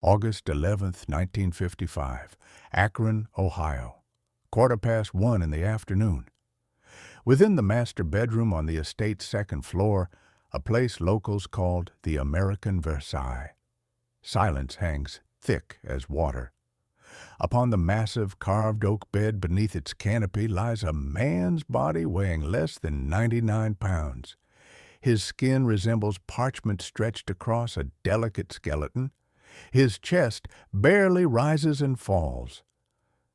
August 11th, 1955, Akron, Ohio, 1:15 in the afternoon. Within the master bedroom on the estate's second floor, a place locals called the American Versailles. Silence hangs thick as water. Upon the massive carved oak bed beneath its canopy lies a man's body weighing less than 99 pounds. His skin resembles parchment stretched across a delicate skeleton. His chest barely rises and falls.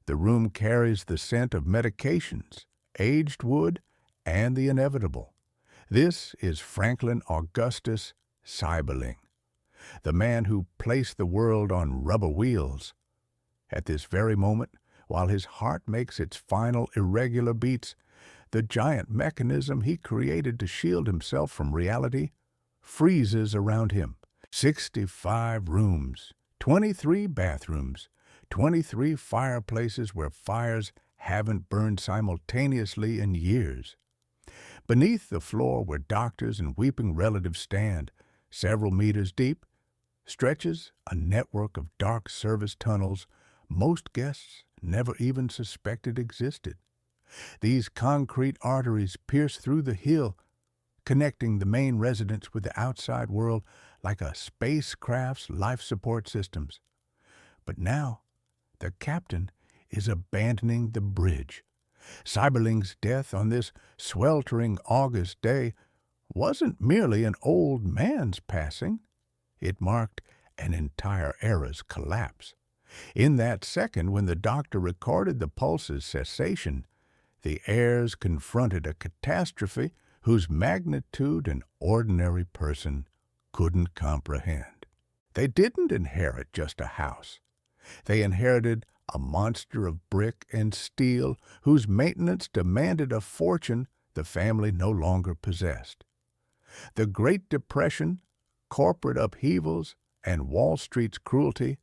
The room carries the scent of medications, aged wood, and the inevitable. This is Franklin Augustus Seiberling, the man who placed the world on rubber wheels. At this very moment, while his heart makes its final irregular beats, the giant mechanism he created to shield himself from reality freezes around him. 65 rooms, 23 bathrooms, 23 fireplaces where fires haven't burned simultaneously in years. Beneath the floor where doctors and weeping relatives stand, several meters deep, stretches a network of dark service tunnels most guests never even suspected existed. These concrete arteries pierce through the hill, connecting the main residence with the outside world like a spacecraft's life support systems. But now, the captain is abandoning the bridge. Seiberling's death on this sweltering August day wasn't merely an old man's passing. It marked an entire era's collapse. In that second, when the doctor recorded the pulse's cessation, the heirs confronted a catastrophe whose magnitude an ordinary person couldn't comprehend. They didn't inherit just a house. They inherited a monster of brick and steel whose maintenance demanded a fortune the family no longer possessed. The Great Depression, corporate upheavals, and Wall Street's cruelty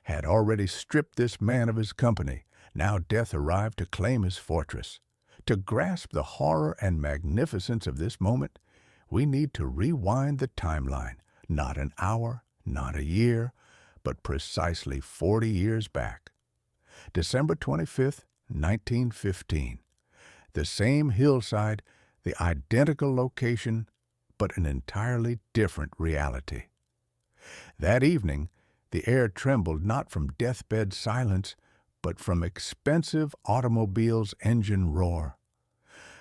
had already stripped this man of his company. Now death arrived to claim his fortress. To grasp the horror and magnificence of this moment, we need to rewind the timeline, not an hour, not a year, but precisely 40 years back. December 25th, 1915. The same hillside, the identical location, but an entirely different reality. That evening, the air trembled not from deathbed silence, but from expensive automobiles' engine roar.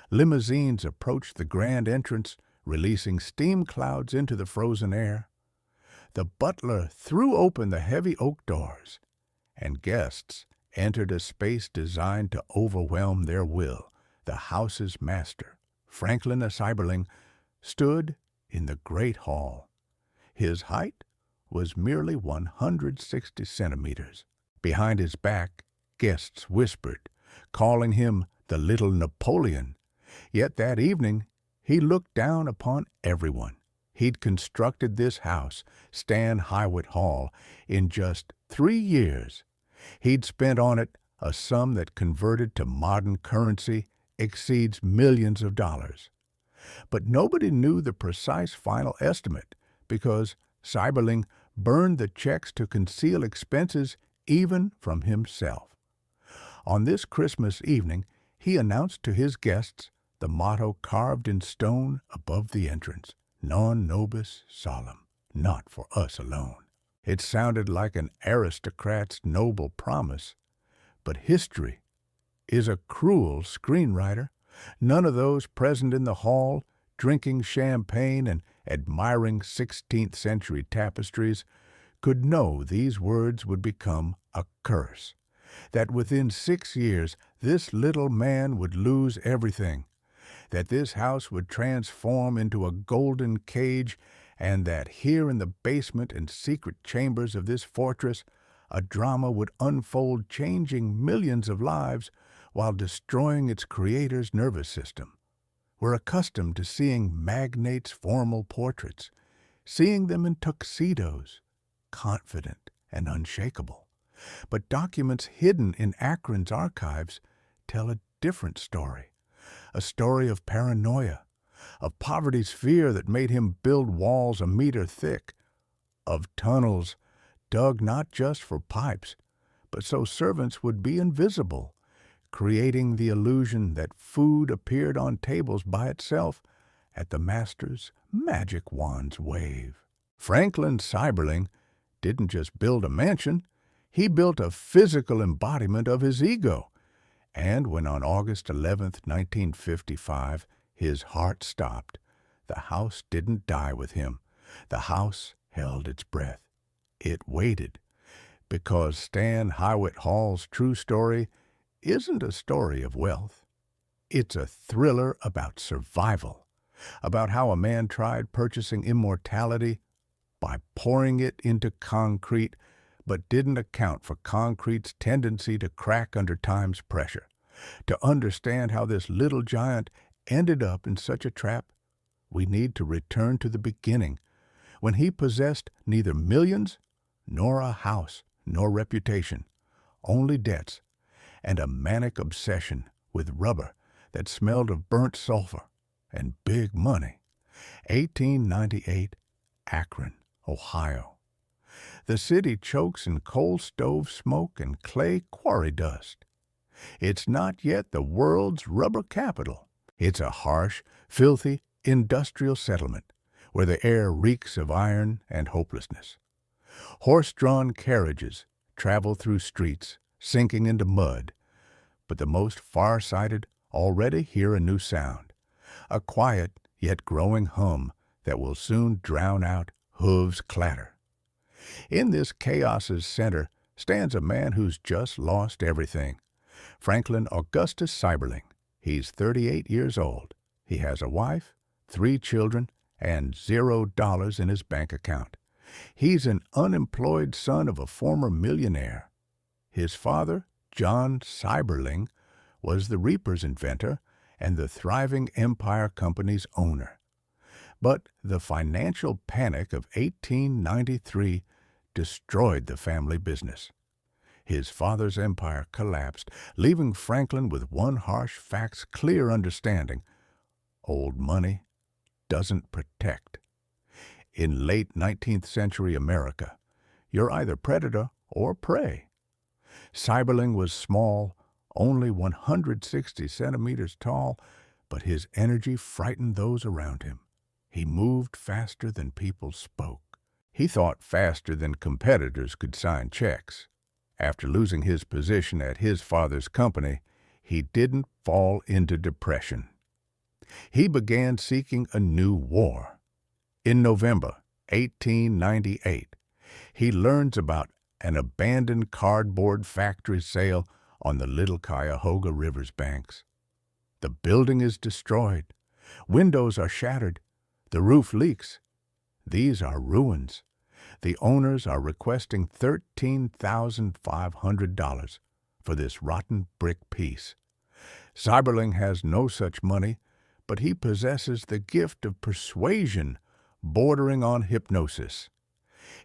Limousines approached the grand entrance, releasing steam clouds into the frozen air. The butler threw open the heavy oak doors, and guests entered a space designed to overwhelm their will. The house's master, Franklin Seiberling, stood in the great hall. His height was merely 160 centimeters. Behind his back, guests whispered, calling him the little Napoleon. Yet that evening, he looked down upon everyone. He'd constructed this house, Stan Hywet Hall, in just 3 years. He'd spent on it a sum that converted to modern currency exceeds millions of dollars. But nobody knew the precise final estimate because Seiberling burned the checks to conceal expenses even from himself. On this Christmas evening, he announced to his guests the motto carved in stone above the entrance, Non nobis solum, not for us alone. It sounded like an aristocrat's noble promise, but history is a cruel screenwriter. None of those present in the hall, drinking champagne and admiring 16th century tapestries, could know these words would become a curse, that within 6 years this little man would lose everything, that this house would transform into a golden cage, and that here in the basement and secret chambers of this fortress, a drama would unfold changing millions of lives while destroying its creator's nervous system. We're accustomed to seeing magnates' formal portraits, seeing them in tuxedos, confident and unshakable. But documents hidden in Akron's archives tell a different story, a story of paranoia, of poverty's fear that made him build walls a meter thick, of tunnels dug not just for pipes, but so servants would be invisible, creating the illusion that food appeared on tables by itself at the master's magic wand's wave. Franklin Seiberling didn't just build a mansion, he built a physical embodiment of his ego. And when on August 11th, 1955, his heart stopped, the house didn't die with him. The house held its breath. It waited, because Stan Hywet Hall's true story isn't a story of wealth. It's a thriller about survival, about how a man tried purchasing immortality by pouring it into concrete, but didn't account for concrete's tendency to crack under time's pressure. To understand how this little giant ended up in such a trap, we need to return to the beginning, when he possessed neither millions, nor a house, nor reputation, only debts, and a manic obsession with rubber that smelled of burnt sulfur and big money. 1898, Akron, Ohio. The city chokes in coal stove smoke and clay quarry dust. It's not yet the world's rubber capital. It's a harsh, filthy, industrial settlement where the air reeks of iron and hopelessness. Horse-drawn carriages travel through streets, sinking into mud, but the most far-sighted already hear a new sound, a quiet yet growing hum that will soon drown out hooves' clatter. In this chaos's center stands a man who's just lost everything, Franklin Augustus Seiberling. He's 38 years old. He has a wife, 3 children, and $0 in his bank account. He's an unemployed son of a former millionaire. His father, John Seiberling, was the reaper's inventor and the thriving Empire Company's owner. But the financial panic of 1893 destroyed the family business. His father's empire collapsed, leaving Franklin with one harsh fact's clear understanding: old money doesn't protect. In late 19th century America, you're either predator or prey. Seiberling was small, only 160 centimeters tall, but his energy frightened those around him. He moved faster than people spoke. He thought faster than competitors could sign checks. After losing his position at his father's company, he didn't fall into depression. He began seeking a new war. In November 1898, he learns about an abandoned cardboard factory sale on the Little Cuyahoga River's banks. The building is destroyed. Windows are shattered. The roof leaks. These are ruins. The owners are requesting $13,500 for this rotten brick piece. Seiberling has no such money, but he possesses the gift of persuasion bordering on hypnosis.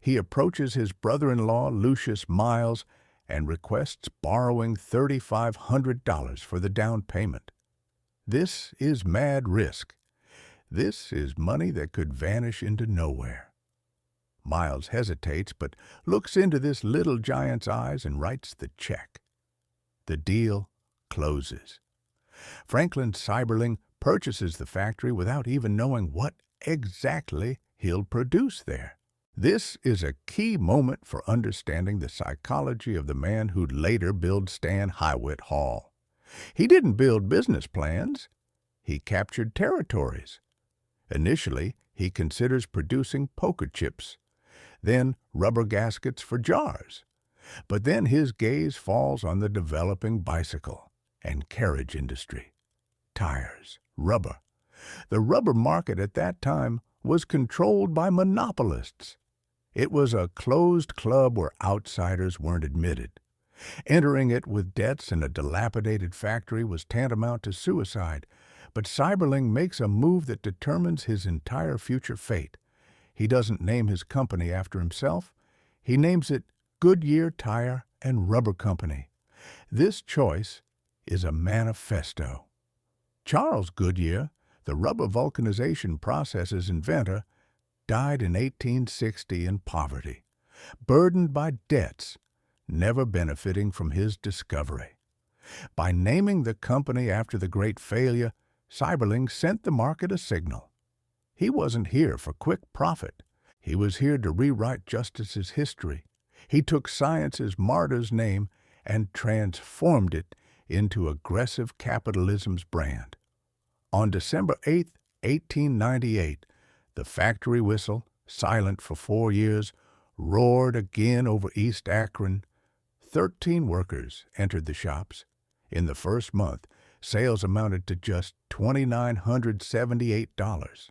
He approaches his brother-in-law, Lucius Miles, and requests borrowing $3,500 for the down payment. This is mad risk. This is money that could vanish into nowhere. Miles hesitates, but looks into this little giant's eyes and writes the check. The deal closes. Franklin Seiberling purchases the factory without even knowing what exactly he'll produce there. This is a key moment for understanding the psychology of the man who'd later build Stan Hywet Hall. He didn't build business plans. He captured territories. Initially, he considers producing poker chips, then rubber gaskets for jars. But then his gaze falls on the developing bicycle and carriage industry. Tires, rubber. The rubber market at that time was controlled by monopolists. It was a closed club where outsiders weren't admitted. Entering it with debts and a dilapidated factory was tantamount to suicide, but Seiberling makes a move that determines his entire future fate. He doesn't name his company after himself. He names it Goodyear Tire and Rubber Company. This choice is a manifesto. Charles Goodyear, the rubber vulcanization process's inventor, died in 1860 in poverty. burdened by debts, never benefiting from his discovery. By naming the company after the great failure, Seiberling sent the market a signal. He wasn't here for quick profit. He was here to rewrite justice's history. He took science's martyr's name and transformed it into aggressive capitalism's brand. On December 8, 1898, the factory whistle, silent for 4 years, roared again over East Akron. 13 workers entered the shops. In the first month, sales amounted to just $2,978.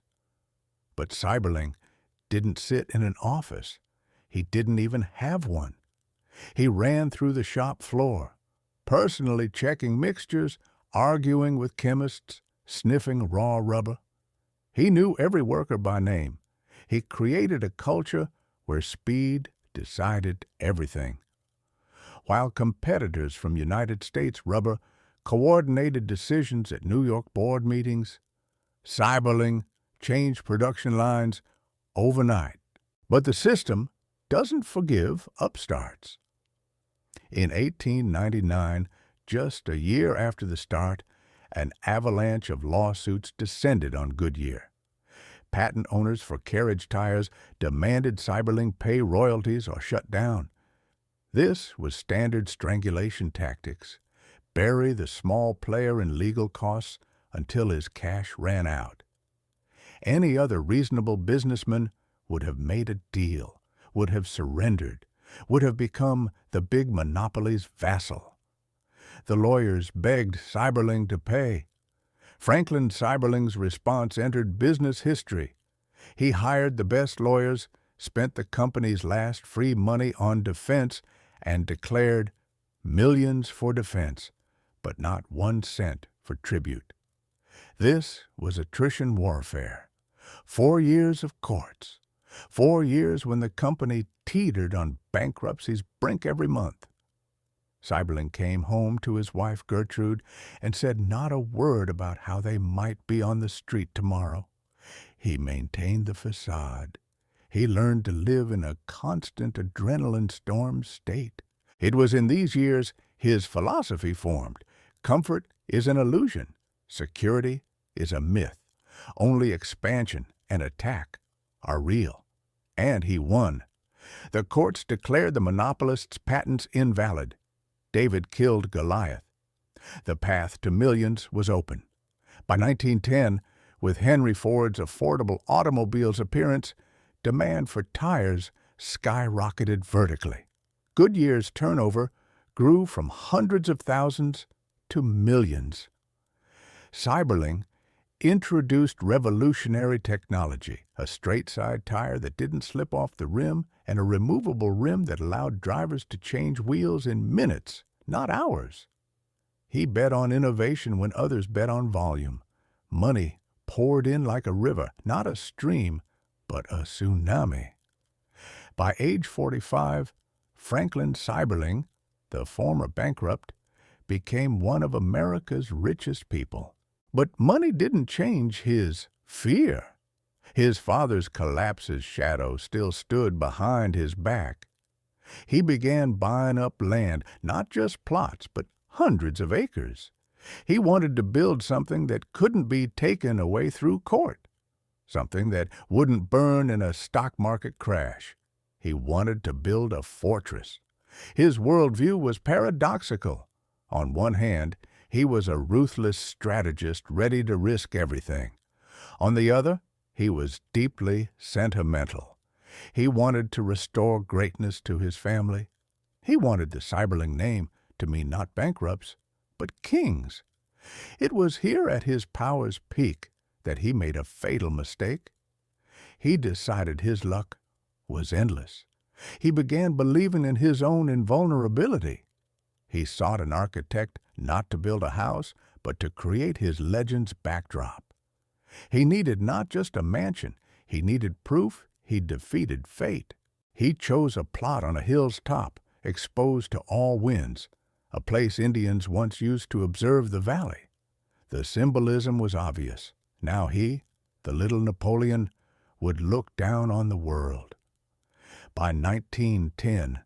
But Seiberling didn't sit in an office. He didn't even have one. He ran through the shop floor, personally checking mixtures, arguing with chemists, sniffing raw rubber. He knew every worker by name. He created a culture where speed decided everything. While competitors from United States Rubber coordinated decisions at New York board meetings, Seiberling changed production lines overnight. But the system doesn't forgive upstarts. In 1899, just a year after the start, an avalanche of lawsuits descended on Goodyear. Patent owners for carriage tires demanded Seiberling pay royalties or shut down. This was standard strangulation tactics. Bury the small player in legal costs until his cash ran out. Any other reasonable businessman would have made a deal, would have surrendered, would have become the big monopoly's vassal. The lawyers begged Seiberling to pay. Franklin Seiberling's response entered business history. He hired the best lawyers, spent the company's last free money on defense, and declared millions for defense, but not 1 cent for tribute. This was attrition warfare. 4 years of courts. 4 years when the company teetered on bankruptcy's brink every month. Seiberling came home to his wife Gertrude and said not a word about how they might be on the street tomorrow. He maintained the facade. He learned to live in a constant adrenaline-storm state. It was in these years his philosophy formed. Comfort is an illusion. Security is a myth. Only expansion and attack are real. And he won. The courts declared the monopolist's patents invalid. David killed Goliath. The path to millions was open. By 1910, with Henry Ford's affordable automobile's appearance, demand for tires skyrocketed vertically. Goodyear's turnover grew from hundreds of thousands to millions. Seiberling introduced revolutionary technology, a straight-side tire that didn't slip off the rim and a removable rim that allowed drivers to change wheels in minutes, not hours. He bet on innovation when others bet on volume. Money poured in like a river, not a stream, but a tsunami. By age 45, Franklin Seiberling, the former bankrupt, became one of America's richest people. But money didn't change his fear. His father's collapse's shadow still stood behind his back. He began buying up land, not just plots, but hundreds of acres. He wanted to build something that couldn't be taken away through court, something that wouldn't burn in a stock market crash. He wanted to build a fortress. His worldview was paradoxical. On one hand, he was a ruthless strategist ready to risk everything. On the other, he was deeply sentimental. He wanted to restore greatness to his family. He wanted the Seiberling name to mean not bankrupts, but kings. It was here at his power's peak that he made a fatal mistake. He decided his luck was endless. He began believing in his own invulnerability. He sought an architect not to build a house, but to create his legend's backdrop. He needed not just a mansion, he needed proof he'd defeated fate. He chose a plot on a hill's top, exposed to all winds, a place Indians once used to observe the valley. The symbolism was obvious. Now he, the little Napoleon, would look down on the world. By 1910,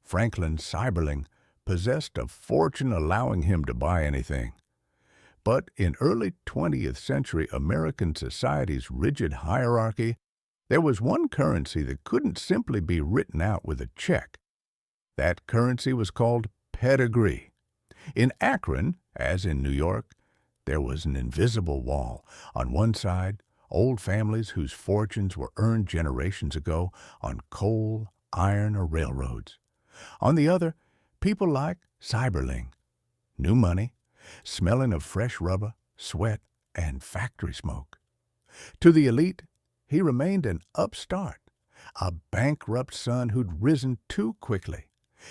Franklin Seiberling possessed a fortune allowing him to buy anything. But in early 20th century American society's rigid hierarchy, there was one currency that couldn't simply be written out with a check. That currency was called pedigree. In Akron, as in New York, there was an invisible wall. On one side, old families whose fortunes were earned generations ago on coal, iron, or railroads. On the other, people like Seiberling. New money, smelling of fresh rubber, sweat, and factory smoke. To the elite, he remained an upstart, a bankrupt son who'd risen too quickly.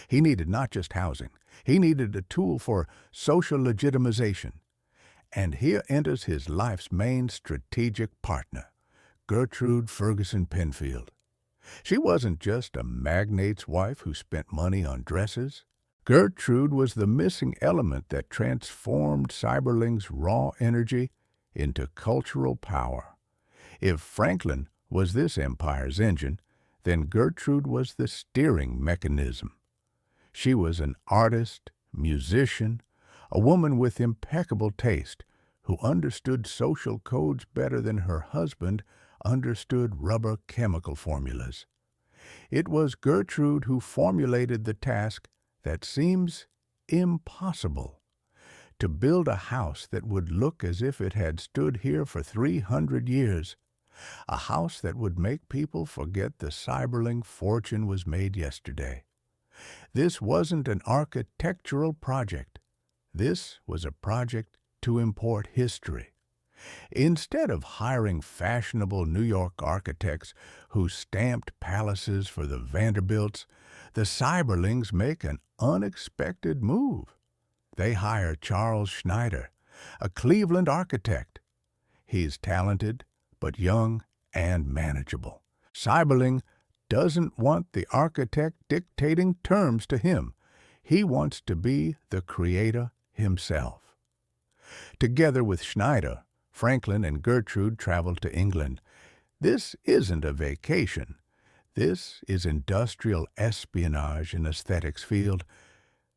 He needed not just housing, he needed a tool for social legitimization. And here enters his life's main strategic partner, Gertrude Ferguson Penfield. She wasn't just a magnate's wife who spent money on dresses. Gertrude was the missing element that transformed Seiberling's raw energy into cultural power. If Franklin was this empire's engine, then Gertrude was the steering mechanism. She was an artist, musician, a woman with impeccable taste who understood social codes better than her husband understood rubber chemical formulas. It was Gertrude who formulated the task that seems impossible: to build a house that would look as if it had stood here for 300 years, a house that would make people forget the Seiberling fortune was made yesterday. This wasn't an architectural project. This was a project to import history. Instead of hiring fashionable New York architects who stamped palaces for the Vanderbilts, the Seiberlings make an unexpected move. They hire Charles Schneider, a Cleveland architect. He's talented, but young and manageable. Seiberling doesn't want the architect dictating terms to him. He wants to be the creator himself. Together with Schneider, Franklin and Gertrude traveled to England. This isn't a vacation. This is industrial espionage in aesthetics field.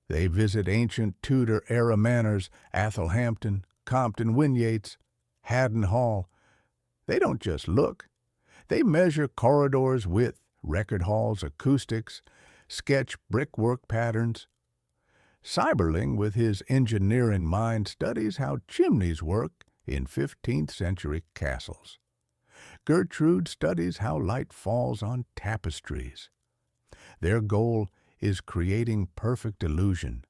They visit ancient Tudor-era manors, Athelhampton, Compton Winyates, Haddon Hall. They don't just look. They measure corridors' width, record halls' acoustics, sketch brickwork patterns. Seiberling, with his engineering mind, studies how chimneys work in 15th century castles. Gertrude studies how light falls on tapestries. Their goal is creating perfect illusion.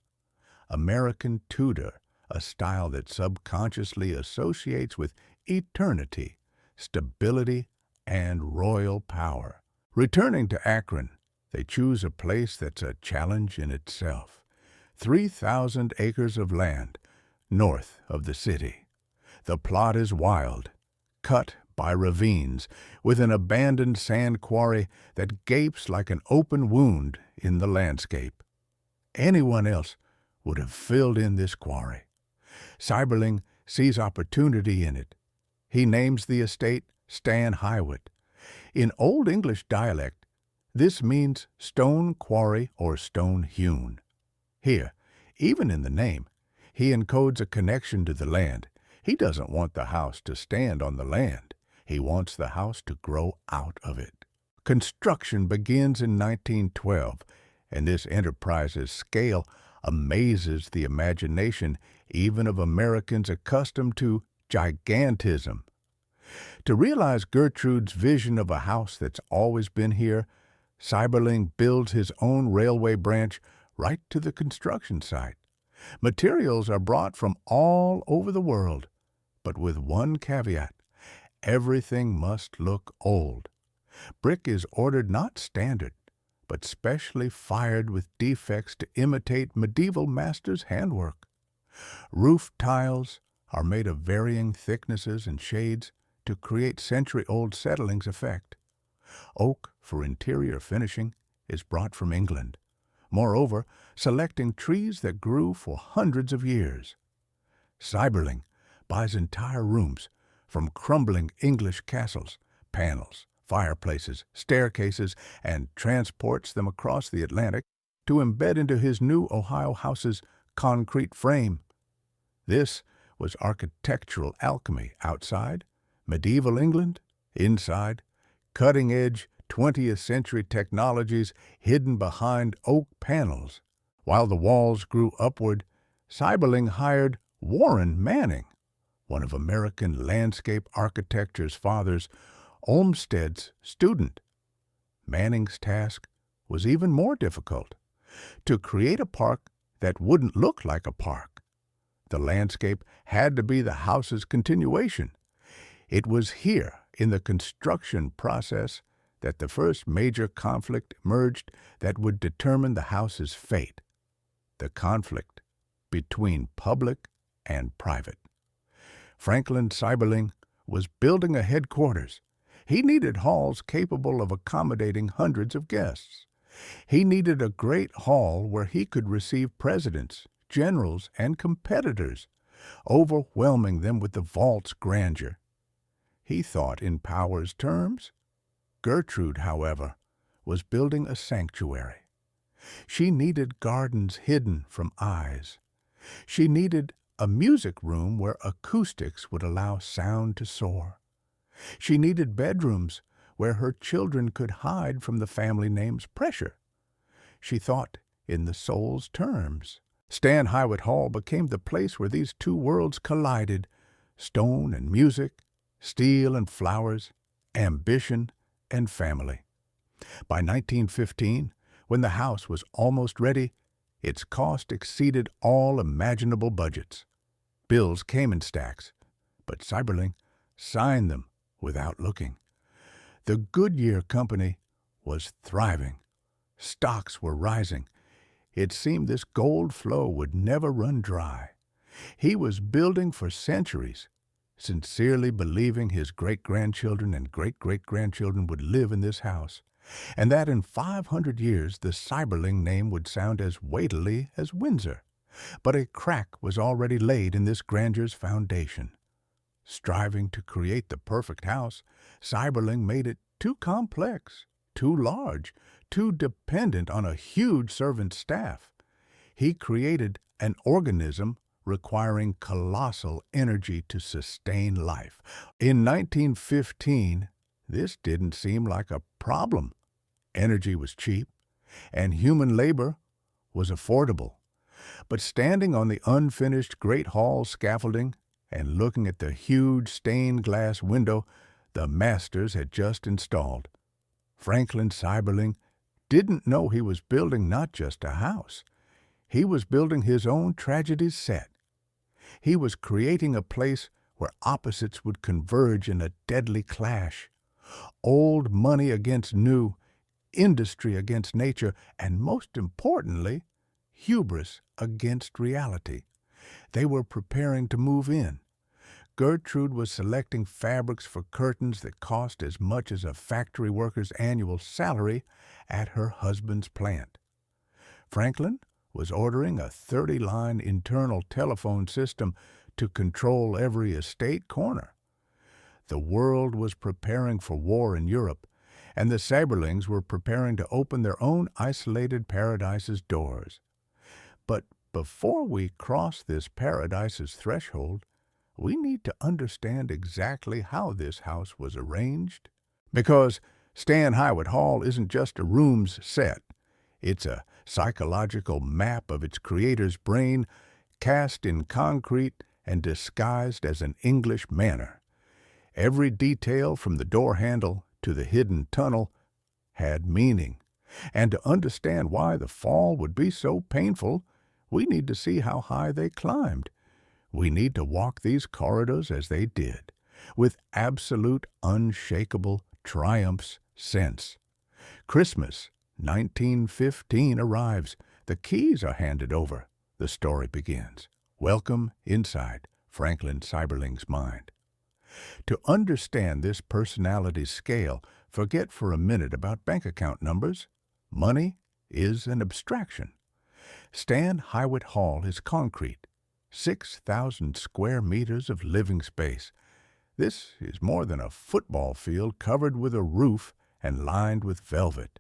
American Tudor, a style that subconsciously associates with eternity, stability, and royal power. Returning to Akron, they choose a place that's a challenge in itself. 3,000 acres of land north of the city. The plot is wild, cut by ravines, with an abandoned sand quarry that gapes like an open wound in the landscape. Anyone else would have filled in this quarry. Seiberling sees opportunity in it. He names the estate Stan Hywet. In Old English dialect, this means stone quarry or stone hewn. Here, even in the name, he encodes a connection to the land. He doesn't want the house to stand on the land. He wants the house to grow out of it. Construction begins in 1912, and this enterprise's scale amazes the imagination even of Americans accustomed to gigantism. To realize Gertrude's vision of a house that's always been here, Seiberling builds his own railway branch right to the construction site. Materials are brought from all over the world, but with one caveat: everything must look old. Brick is ordered not standard, but specially fired with defects to imitate medieval masters' handwork. Roof tiles are made of varying thicknesses and shades to create century-old settlings effect. Oak for interior finishing is brought from England. Moreover, selecting trees that grew for hundreds of years. Seiberling buys entire rooms from crumbling English castles, panels, fireplaces, staircases, and transports them across the Atlantic to embed into his new Ohio house's concrete frame. This was architectural alchemy outside, medieval England inside, cutting-edge 20th century technologies hidden behind oak panels. While the walls grew upward, Seiberling hired Warren Manning, one of American landscape architecture's fathers, Olmsted's student. Manning's task was even more difficult: to create a park that wouldn't look like a park. The landscape had to be the house's continuation. It was here, in the construction process, that the first major conflict emerged that would determine the house's fate: the conflict between public and private. Franklin Seiberling was building a headquarters. He needed halls capable of accommodating hundreds of guests. He needed a great hall where he could receive presidents, generals, and competitors, overwhelming them with the vault's grandeur. He thought in power's terms. Gertrude, however, was building a sanctuary. She needed gardens hidden from eyes. She needed a music room where acoustics would allow sound to soar. She needed bedrooms where her children could hide from the family name's pressure. She thought in the soul's terms. Stan Hywet Hall became the place where these two worlds collided: stone and music, steel and flowers, ambition and family. By 1915, when the house was almost ready, its cost exceeded all imaginable budgets. Bills came in stacks, but Seiberling signed them without looking. The Goodyear company was thriving. Stocks were rising. It seemed this gold flow would never run dry. He was building for centuries, sincerely believing his great-grandchildren and great-great-grandchildren would live in this house, and that in 500 years the Seiberling name would sound as weightily as Windsor. But a crack was already laid in this grandeur's foundation. Striving to create the perfect house, Seiberling made it too complex, too large, too dependent on a huge servant staff. He created an organism requiring colossal energy to sustain life. In 1915, this didn't seem like a problem. Energy was cheap, and human labor was affordable. But standing on the unfinished Great Hall scaffolding and looking at the huge stained glass window the masters had just installed, Franklin Seiberling didn't know he was building not just a house. He was building his own tragedy set. He was creating a place where opposites would converge in a deadly clash. Old money against new, industry against nature, and most importantly, hubris against reality. They were preparing to move in. Gertrude was selecting fabrics for curtains that cost as much as a factory worker's annual salary at her husband's plant. Franklin was ordering a 30-line internal telephone system to control every estate corner. The world was preparing for war in Europe, and the Seiberlings were preparing to open their own isolated paradise's doors. But before we cross this paradise's threshold, we need to understand exactly how this house was arranged. Because Stan Hywet Hall isn't just a room's set. It's a psychological map of its creator's brain, cast in concrete and disguised as an English manor. Every detail from the door handle to the hidden tunnel had meaning. And to understand why the fall would be so painful, we need to see how high they climbed. We need to walk these corridors as they did, with absolute, unshakable triumph's sense. Christmas 1915 arrives. The keys are handed over. The story begins. Welcome inside Franklin Seiberling's mind. To understand this personality's scale, forget for a minute about bank account numbers. Money is an abstraction. Stan Hywet Hall is concrete, 6,000 square meters of living space. This is more than a football field covered with a roof and lined with velvet.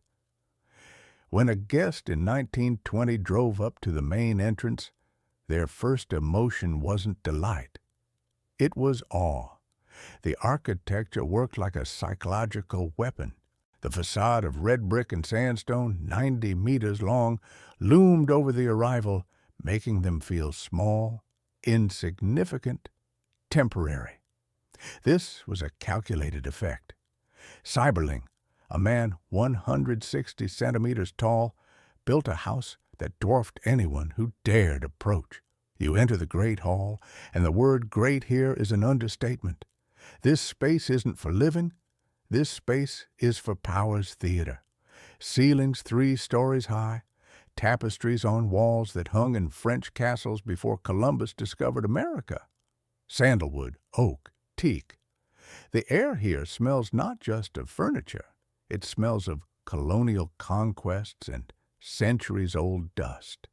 When a guest in 1920 drove up to the main entrance, their first emotion wasn't delight. It was awe. The architecture worked like a psychological weapon. The facade of red brick and sandstone, 90 meters long, loomed over the arrival, making them feel small, insignificant, temporary. This was a calculated effect. Seiberling, a man 160 centimeters tall, built a house that dwarfed anyone who dared approach. You enter the great hall, and the word great here is an understatement. This space isn't for living. This space is for Power's theater. Ceilings 3 stories high, tapestries on walls that hung in French castles before Columbus discovered America. Sandalwood, oak, teak. The air here smells not just of furniture. It smells of colonial conquests and centuries-old dust.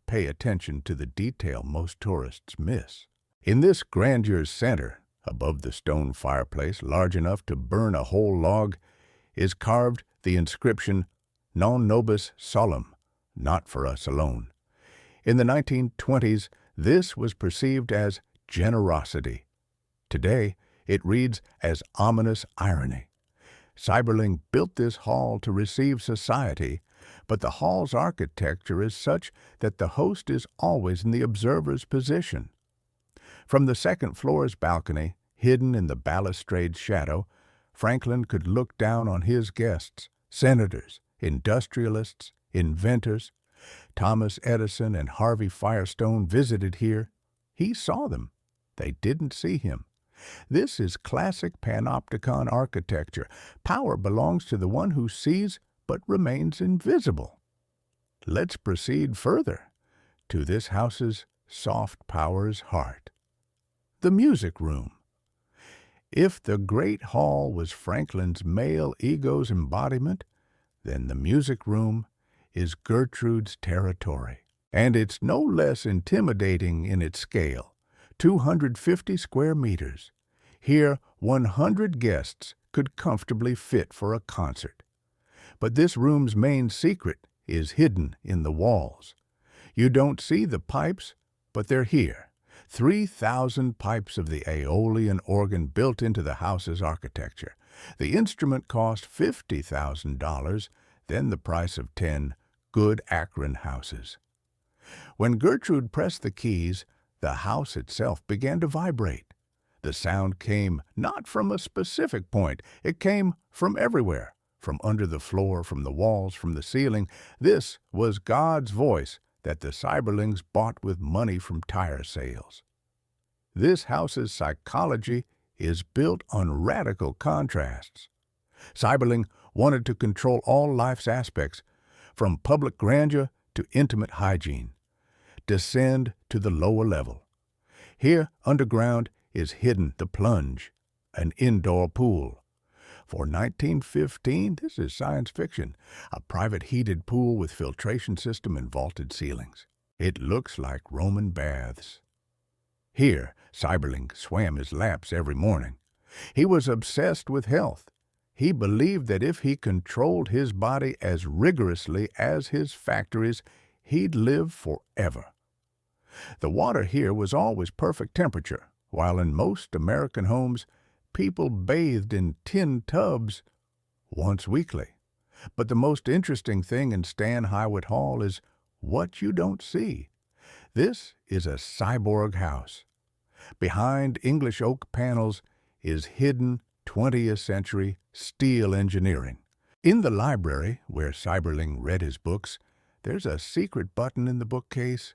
Pay attention to the detail most tourists miss. In this grandior's center, above the stone fireplace large enough to burn a whole log, is carved the inscription, Non nobis solum, not for us alone. In the 1920s, this was perceived as generosity. Today, it reads as ominous irony. Seiberling built this hall to receive society, but the hall's architecture is such that the host is always in the observer's position. From the second floor's balcony, hidden in the balustrade's shadow, Franklin could look down on his guests, senators, industrialists, inventors. Thomas Edison and Harvey Firestone visited here. He saw them. They didn't see him. This is classic panopticon architecture. Power belongs to the one who sees but remains invisible. Let's proceed further to this house's soft power's heart. The music room. If the great hall was Franklin's male ego's embodiment, then the music room is Gertrude's territory. And it's no less intimidating in its scale. 250 square meters. Here, 100 guests could comfortably fit for a concert. But this room's main secret is hidden in the walls. You don't see the pipes, but they're here. 3,000 pipes of the Aeolian organ built into the house's architecture. The instrument cost $50,000, then the price of 10 good Akron houses. When Gertrude pressed the keys, the house itself began to vibrate. The sound came not from a specific point. It came from everywhere, from under the floor, from the walls, from the ceiling. This was God's voice that the Seiberlings bought with money from tire sales. This house's psychology is built on radical contrasts. Seiberling wanted to control all life's aspects, from public grandeur to intimate hygiene. Descend to the lower level. Here, underground, is hidden the plunge, an indoor pool. For 1915, this is science fiction, a private heated pool with filtration system and vaulted ceilings. It looks like Roman baths. Here, Seiberling swam his laps every morning. He was obsessed with health. He believed that if he controlled his body as rigorously as his factories, he'd live forever. The water here was always perfect temperature, while in most American homes, people bathed in tin tubs once weekly. But the most interesting thing in Stan Hywet Hall is what you don't see. This is a cyborg house. Behind English oak panels is hidden 20th century steel engineering. In the library, where Seiberling read his books, there's a secret button in the bookcase.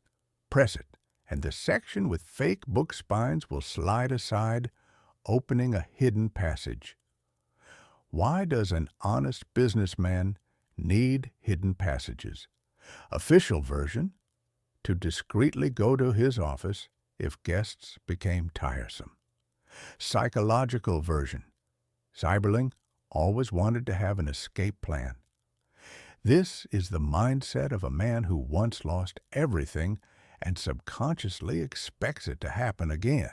Press it, and the section with fake book spines will slide aside, opening a hidden passage. Why does an honest businessman need hidden passages? Official version, to discreetly go to his office if guests became tiresome. Psychological version, Seiberling always wanted to have an escape plan. This is the mindset of a man who once lost everything and subconsciously expects it to happen again.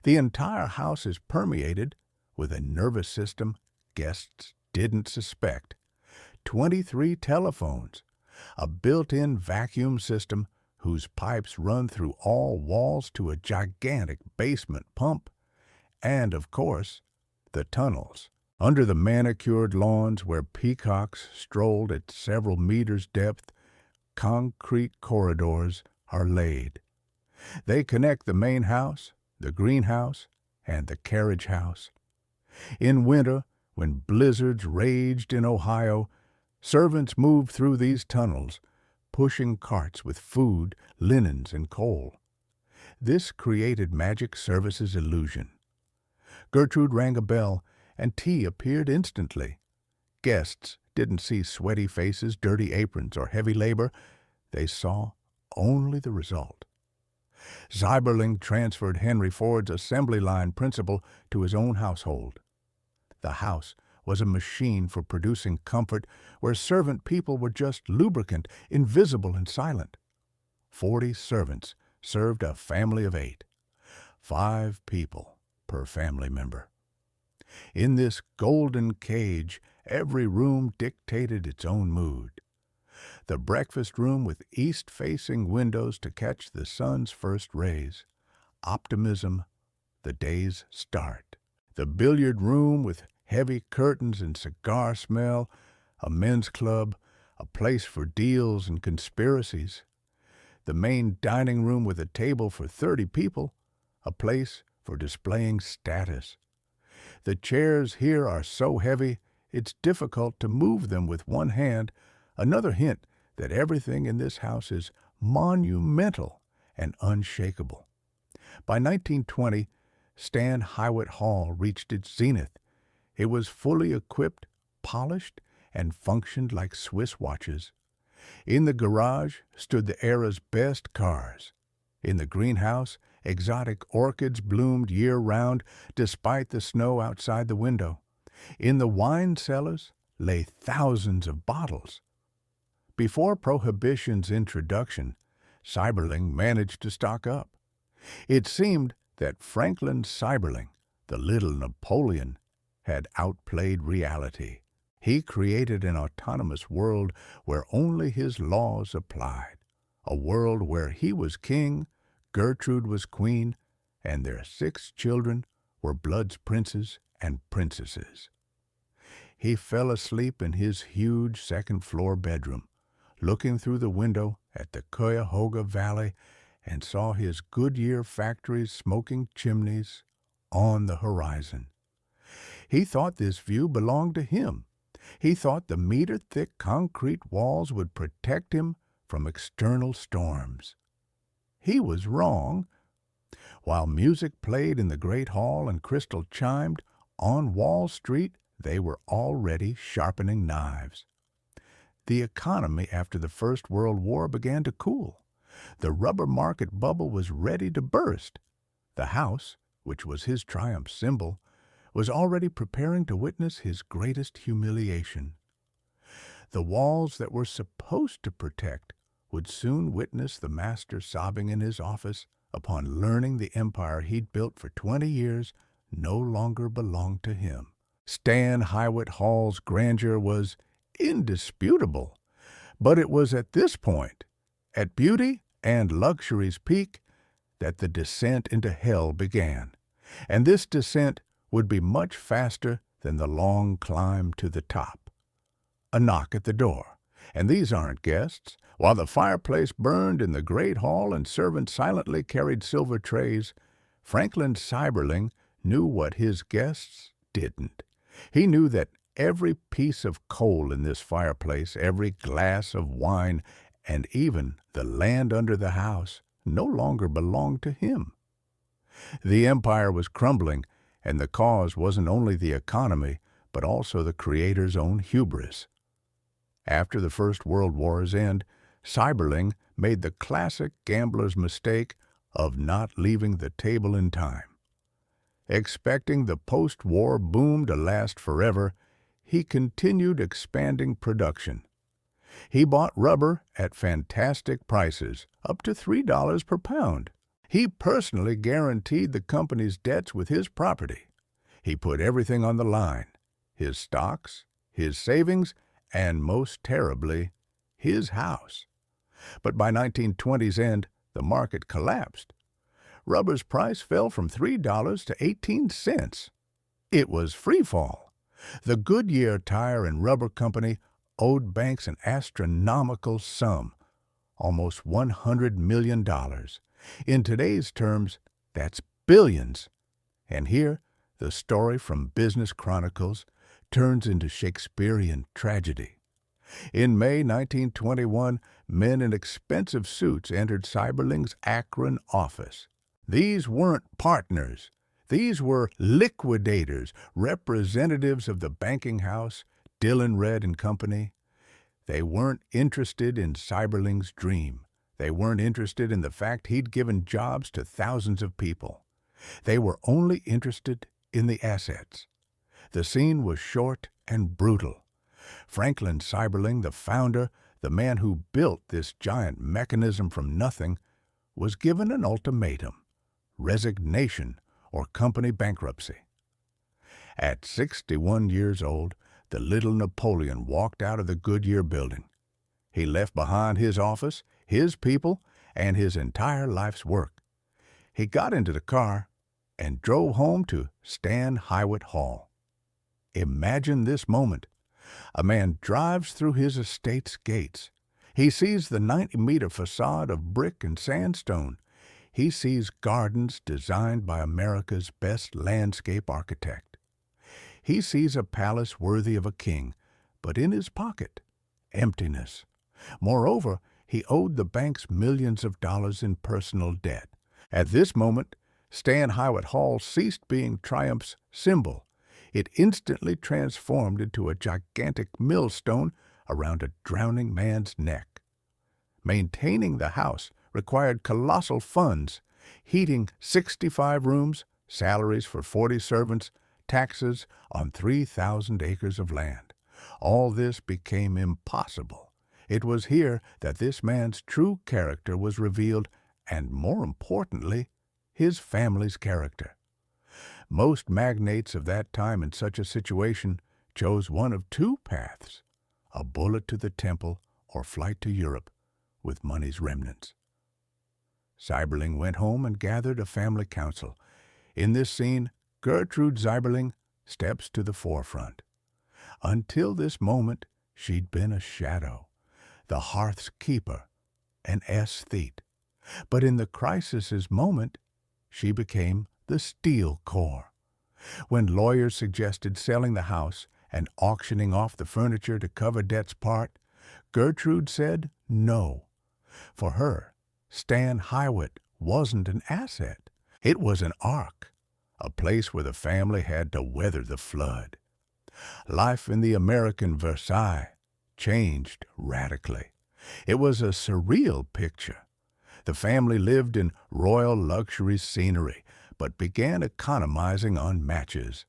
The entire house is permeated with a nervous system guests didn't suspect. 23 telephones, a built-in vacuum system whose pipes run through all walls to a gigantic basement pump, and, of course, the tunnels. Under the manicured lawns where peacocks strolled at several meters' depth, concrete corridors are laid. They connect the main house, the greenhouse, and the carriage house. In winter, when blizzards raged in Ohio, servants moved through these tunnels, pushing carts with food, linens, and coal. This created Magic Services' illusion. Gertrude rang a bell, and tea appeared instantly. Guests didn't see sweaty faces, dirty aprons, or heavy labor. They saw only the result. Seiberling transferred Henry Ford's assembly line principle to his own household. The house was a machine for producing comfort where servant people were just lubricant, invisible and silent. 40 servants served a family of 8. 5 people per family member. In this golden cage, every room dictated its own mood. The breakfast room with east-facing windows to catch the sun's first rays. Optimism, the day's start. The billiard room with heavy curtains and cigar smell, a men's club, a place for deals and conspiracies. The main dining room with a table for 30 people, a place for displaying status. The chairs here are so heavy, it's difficult to move them with one hand, another hint that everything in this house is monumental and unshakable. By 1920, Stan Hywet Hall reached its zenith. It was fully equipped, polished, and functioned like Swiss watches. In the garage stood the era's best cars. In the greenhouse, exotic orchids bloomed year-round despite the snow outside the window. In the wine cellars lay thousands of bottles. Before Prohibition's introduction, Seiberling managed to stock up. It seemed that Franklin Seiberling, the little Napoleon, had outplayed reality. He created an autonomous world where only his laws applied, a world where he was king, Gertrude was queen, and their 6 children were blood's princes and princesses. He fell asleep in his huge second-floor bedroom, looking through the window at the Cuyahoga Valley, and saw his Goodyear factory's smoking chimneys on the horizon. He thought this view belonged to him. He thought the meter-thick concrete walls would protect him from external storms. He was wrong. While music played in the great hall and crystal chimed, on Wall Street they were already sharpening knives. The economy after the First World War began to cool. The rubber market bubble was ready to burst. The house, which was his triumph symbol, was already preparing to witness his greatest humiliation. The walls that were supposed to protect would soon witness the master sobbing in his office upon learning the empire he'd built for 20 years no longer belonged to him. Stan Hywet Hall's grandeur was indisputable, but it was at this point, at beauty and luxury's peak, that the descent into hell began, and this descent would be much faster than the long climb to the top. A knock at the door, and these aren't guests. While the fireplace burned in the great hall and servants silently carried silver trays, Franklin Seiberling knew what his guests didn't. He knew that every piece of coal in this fireplace, every glass of wine, and even the land under the house no longer belonged to him. The empire was crumbling, and the cause wasn't only the economy, but also the creator's own hubris. After the First World War's end, Seiberling made the classic gambler's mistake of not leaving the table in time. Expecting the post-war boom to last forever, he continued expanding production. He bought rubber at fantastic prices, up to $3 per pound. He personally guaranteed the company's debts with his property. He put everything on the line, his stocks, his savings, and most terribly, his house. But by 1920's end, the market collapsed. Rubber's price fell from $3 to 18 cents. It was free fall. The Goodyear Tire and Rubber Company owed banks an astronomical sum, almost $100 million. In today's terms, that's billions. And here, the story from Business Chronicles turns into Shakespearean tragedy. In May 1921, men in expensive suits entered Seiberling's Akron office. These weren't partners. These were liquidators, representatives of the banking house, Dillon, Red and Company. They weren't interested in Seiberling's dream. They weren't interested in the fact he'd given jobs to thousands of people. They were only interested in the assets. The scene was short and brutal. Franklin Seiberling, the founder, the man who built this giant mechanism from nothing, was given an ultimatum: resignation or company bankruptcy. At 61 years old, the little Napoleon walked out of the Goodyear building. He left behind his office, his people, and his entire life's work. He got into the car and drove home to Stan Hywet Hall. Imagine this moment. A man drives through his estate's gates. He sees the 90-meter facade of brick and sandstone. He sees gardens designed by America's best landscape architect. He sees a palace worthy of a king, but in his pocket, emptiness. Moreover, he owed the banks millions of dollars in personal debt. At this moment, Stan Hywet Hall ceased being Triumph's symbol. It instantly transformed into a gigantic millstone around a drowning man's neck. Maintaining the house required colossal funds: heating 65 rooms, salaries for 40 servants, taxes on 3,000 acres of land. All this became impossible. It was here that this man's true character was revealed, and more importantly, his family's character. Most magnates of that time in such a situation chose one of two paths: a bullet to the temple or flight to Europe with money's remnants. Seiberling went home and gathered a family council. In this scene, Gertrude Seiberling steps to the forefront. Until this moment, she'd been a shadow, the hearth's keeper, an aesthete. But in the crisis's moment, she became the steel core. When lawyers suggested selling the house and auctioning off the furniture to cover debt's part, Gertrude said no. For her, Stan Hywet wasn't an asset. It was an ark, a place where the family had to weather the flood. Life in the American Versailles changed radically. It was a surreal picture. The family lived in royal luxury scenery, but began economizing on matches.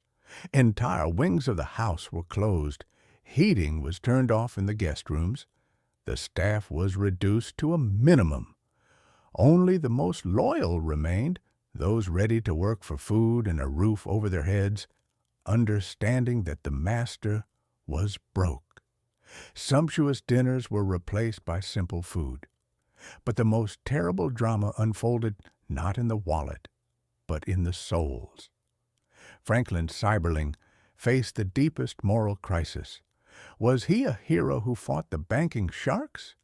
Entire wings of the house were closed. Heating was turned off in the guest rooms. The staff was reduced to a minimum. Only the most loyal remained, those ready to work for food and a roof over their heads, understanding that the master was broke. Sumptuous dinners were replaced by simple food. But the most terrible drama unfolded not in the wallet, but in the souls. Franklin Seiberling faced the deepest moral crisis. Was he a hero who fought the banking sharks?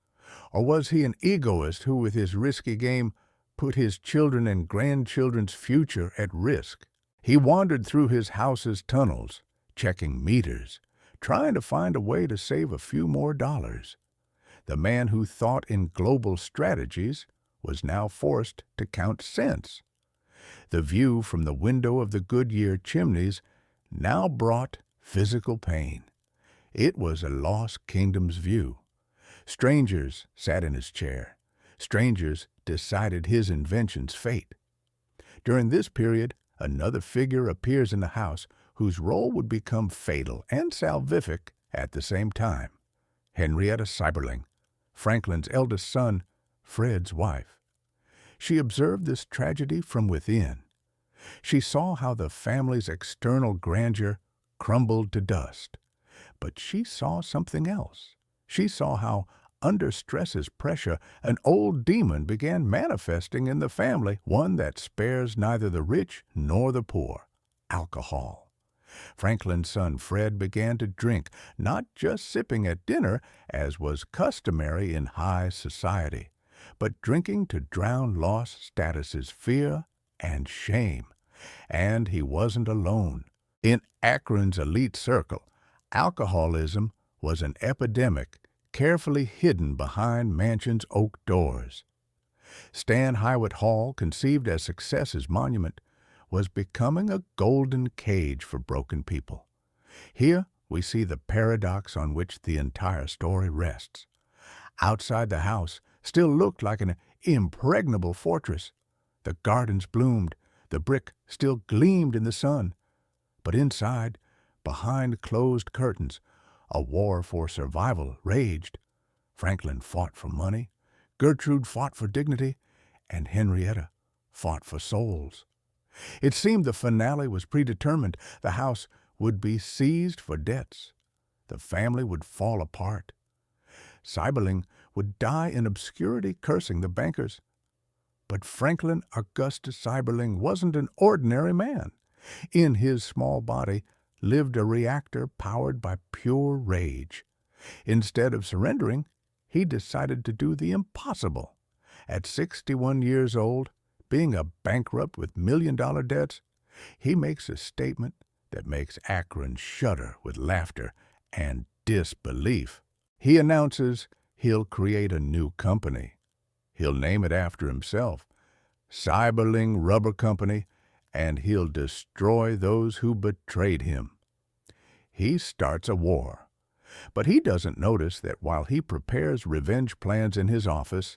Or was he an egoist who, with his risky game, put his children and grandchildren's future at risk? He wandered through his house's tunnels, checking meters, trying to find a way to save a few more dollars. The man who thought in global strategies was now forced to count cents. The view from the window of the Goodyear chimneys now brought physical pain. It was a lost kingdom's view. Strangers sat in his chair. Strangers decided his invention's fate. During this period, another figure appears in the house whose role would become fatal and salvific at the same time: Henrietta Seiberling, Franklin's eldest son, Fred's wife. She observed this tragedy from within. She saw how the family's external grandeur crumbled to dust. But she saw something else. She saw how, under stress's pressure, an old demon began manifesting in the family, one that spares neither the rich nor the poor: alcohol. Franklin's son Fred began to drink, not just sipping at dinner, as was customary in high society, but drinking to drown lost status's fear and shame. And he wasn't alone. In Akron's elite circle, alcoholism was an epidemic carefully hidden behind mansion's oak doors. Stan Hywet Hall, conceived as success's monument, was becoming a golden cage for broken people. Here we see the paradox on which the entire story rests. Outside the house still looked like an impregnable fortress. The gardens bloomed, the brick still gleamed in the sun. But inside, behind closed curtains, a war for survival raged. Franklin fought for money, Gertrude fought for dignity, and Henrietta fought for souls. It seemed the finale was predetermined. The house would be seized for debts. The family would fall apart. Seiberling would die in obscurity cursing the bankers. But Franklin Augustus Seiberling wasn't an ordinary man. In his small body lived a reactor powered by pure rage. Instead of surrendering, he decided to do the impossible. At 61 years old, being a bankrupt with million-dollar debts, he makes a statement that makes Akron shudder with laughter and disbelief. He announces he'll create a new company. He'll name it after himself, Seiberling Rubber Company, and he'll destroy those who betrayed him. He starts a war. But he doesn't notice that while he prepares revenge plans in his office,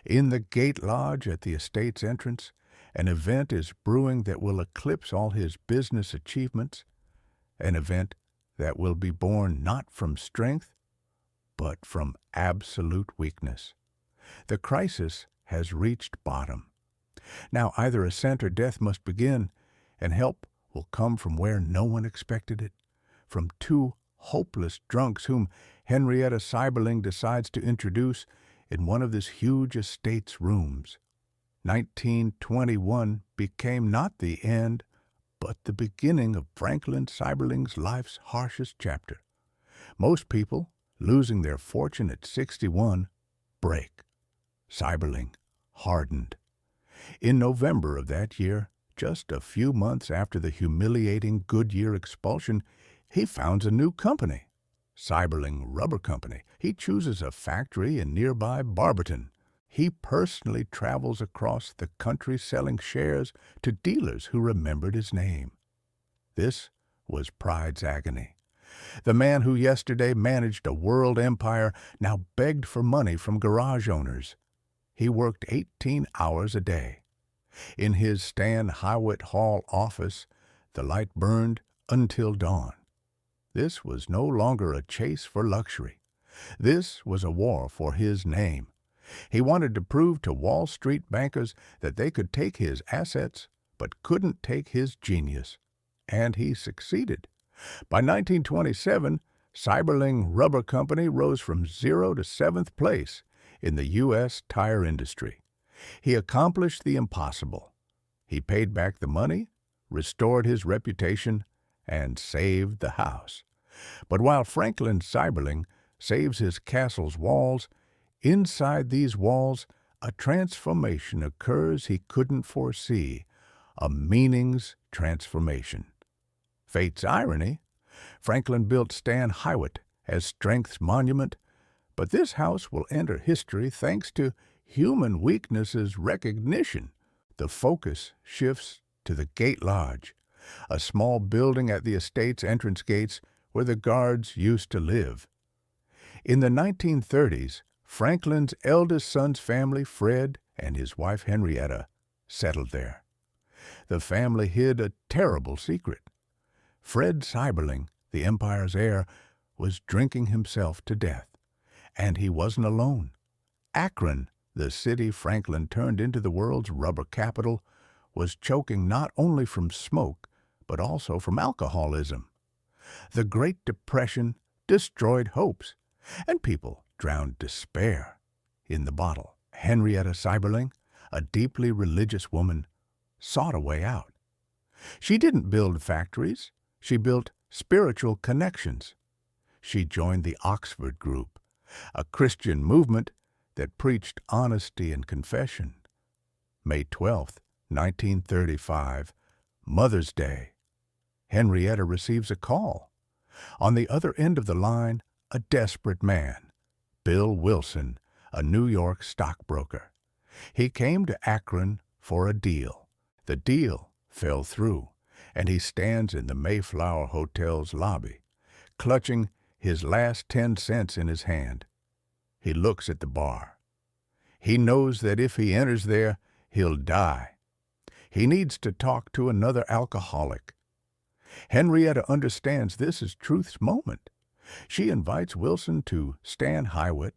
in the gate lodge at the estate's entrance, an event is brewing that will eclipse all his business achievements, an event that will be born not from strength, but from absolute weakness. The crisis has reached bottom. Now either ascent or death must begin, and help will come from where no one expected it, from two hopeless drunks whom Henrietta Seiberling decides to introduce in one of this huge estate's rooms. 1921 became not the end, but the beginning of Franklin Seiberling's life's harshest chapter. Most people, losing their fortune at 61, break. Seiberling hardened. In November of that year, just a few months after the humiliating Goodyear expulsion, he founds a new company, Seiberling Rubber Company. He chooses a factory in nearby Barberton. He personally travels across the country selling shares to dealers who remembered his name. This was pride's agony. The man who yesterday managed a world empire now begged for money from garage owners. He worked 18 hours a day. In his Stan Hywet Hall office, the light burned until dawn. This was no longer a chase for luxury. This was a war for his name. He wanted to prove to Wall Street bankers that they could take his assets, but couldn't take his genius. And he succeeded. By 1927, Seiberling Rubber Company rose from 0 to 7th place in the U.S. tire industry. He accomplished the impossible. He paid back the money, restored his reputation, and saved the house. But while Franklin Seiberling saves his castle's walls, inside these walls a transformation occurs he couldn't foresee, a meanings transformation. Fate's irony, Franklin built Stan Hywet as strength's monument, but this house will enter history thanks to human weakness's recognition. The focus shifts to the Gate Lodge, a small building at the estate's entrance gates where the guards used to live. In the 1930s, Franklin's eldest son's family, Fred, and his wife Henrietta, settled there. The family hid a terrible secret. Fred Seiberling, the empire's heir, was drinking himself to death. And he wasn't alone. Akron The city Franklin turned into the world's rubber capital was choking not only from smoke, but also from alcoholism. The Great Depression destroyed hopes, and people drowned despair in the bottle. Henrietta Seiberling, a deeply religious woman, sought a way out. She didn't build factories, she built spiritual connections. She joined the Oxford Group, a Christian movement that preached honesty and confession. May 12, 1935, Mother's Day. Henrietta receives a call. On the other end of the line, a desperate man, Bill Wilson, a New York stockbroker. He came to Akron for a deal. The deal fell through, and he stands in the Mayflower Hotel's lobby, clutching his last 10 cents in his hand. He looks at the bar. He knows that if he enters there, he'll die. He needs to talk to another alcoholic. Henrietta understands this is Truth's moment. She invites Wilson to Stan Hywet,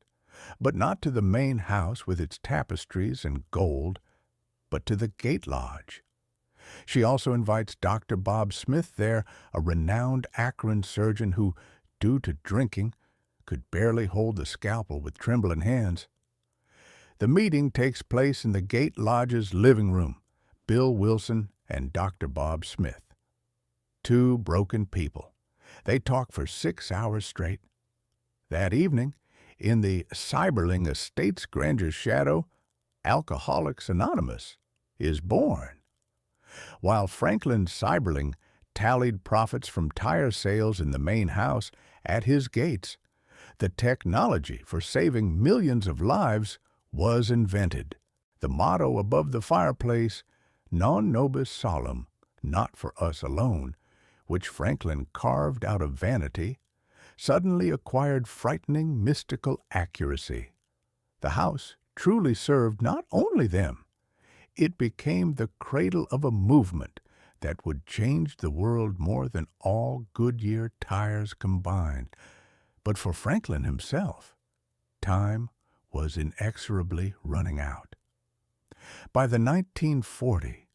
but not to the main house with its tapestries and gold, but to the Gate Lodge. She also invites Dr. Bob Smith there, a renowned Akron surgeon who, due to drinking, could barely hold the scalpel with trembling hands. The meeting takes place in the Gate Lodge's living room, Bill Wilson and Dr. Bob Smith. Two broken people. They talk for 6 hours straight. That evening, in the Seiberling Estate's grandeur shadow, Alcoholics Anonymous is born. While Franklin Seiberling tallied profits from tire sales in the main house at his gates, the technology for saving millions of lives was invented. The motto above the fireplace, non nobis solum, not for us alone, which Franklin carved out of vanity, suddenly acquired frightening mystical accuracy. The house truly served not only them, it became the cradle of a movement that would change the world more than all Goodyear tires combined. But for Franklin himself, time was inexorably running out. By the 1940,